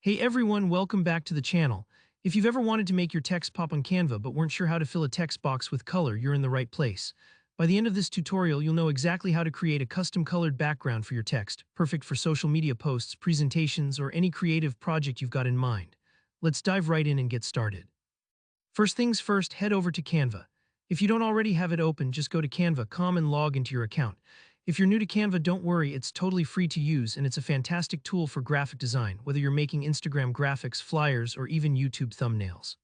Hey everyone, welcome back to the channel. If you've ever wanted to make your text pop on Canva but weren't sure how to fill a text box with color, you're in the right place. By the end of this tutorial, you'll know exactly how to create a custom colored background for your text, perfect for social media posts, presentations, or any creative project you've got in mind. Let's dive right in and get started. First things first, head over to Canva. If you don't already have it open, just go to Canva.com and log into your account. If you're new to Canva, don't worry, it's totally free to use and it's a fantastic tool for graphic design, whether you're making Instagram graphics, flyers, or even YouTube thumbnails.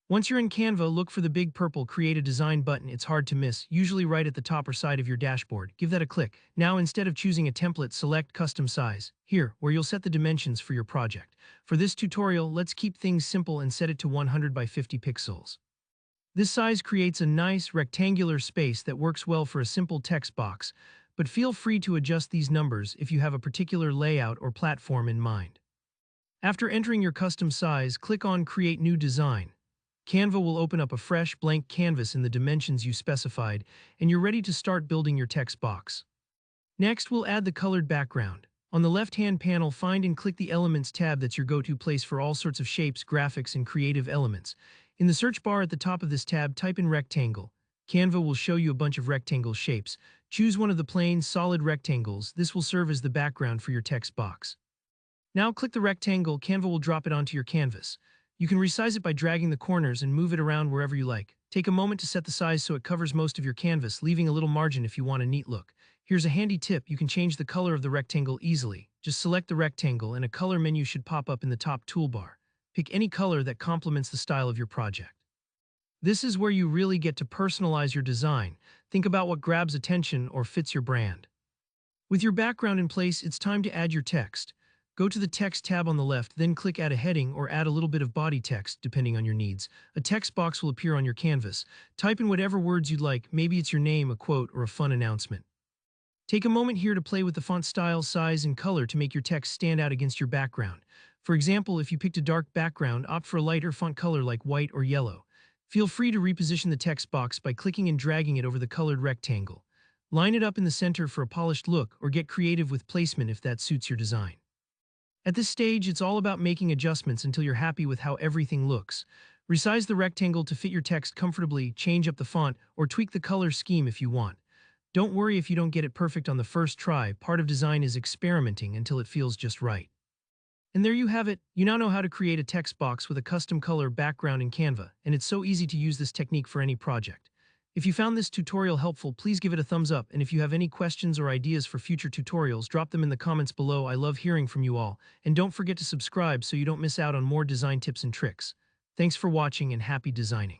Once you're in Canva, look for the big purple Create a Design button. It's hard to miss, usually right at the top or side of your dashboard. Give that a click. Now, instead of choosing a template, select Custom Size, here, where you'll set the dimensions for your project. For this tutorial, let's keep things simple and set it to 100 by 50 pixels. This size creates a nice, rectangular space that works well for a simple text box, but feel free to adjust these numbers if you have a particular layout or platform in mind. After entering your custom size, click on Create New Design. Canva will open up a fresh, blank canvas in the dimensions you specified, and you're ready to start building your text box. Next, we'll add the colored background. On the left-hand panel, find and click the Elements tab. That's your go-to place for all sorts of shapes, graphics, and creative elements. In the search bar at the top of this tab, type in rectangle. Canva will show you a bunch of rectangle shapes. Choose one of the plain, solid rectangles. This will serve as the background for your text box. Now click the rectangle. Canva will drop it onto your canvas. You can resize it by dragging the corners and move it around wherever you like. Take a moment to set the size so it covers most of your canvas, leaving a little margin if you want a neat look. Here's a handy tip: you can change the color of the rectangle easily. Just select the rectangle and a color menu should pop up in the top toolbar. Pick any color that complements the style of your project. This is where you really get to personalize your design. Think about what grabs attention or fits your brand. With your background in place, it's time to add your text. Go to the Text tab on the left, then click Add a Heading or add a little bit of body text, depending on your needs. A text box will appear on your canvas. Type in whatever words you'd like. Maybe it's your name, a quote, or a fun announcement. Take a moment here to play with the font style, size, and color to make your text stand out against your background. For example, if you picked a dark background, opt for a lighter font color like white or yellow. Feel free to reposition the text box by clicking and dragging it over the colored rectangle. Line it up in the center for a polished look, or get creative with placement if that suits your design. At this stage, it's all about making adjustments until you're happy with how everything looks. Resize the rectangle to fit your text comfortably, change up the font, or tweak the color scheme if you want. Don't worry if you don't get it perfect on the first try. Part of design is experimenting until it feels just right. And there you have it. You now know how to create a text box with a custom color background in Canva, and it's so easy to use this technique for any project. If you found this tutorial helpful, please give it a thumbs up, and if you have any questions or ideas for future tutorials, drop them in the comments below. I love hearing from you all, and don't forget to subscribe so you don't miss out on more design tips and tricks. Thanks for watching and happy designing.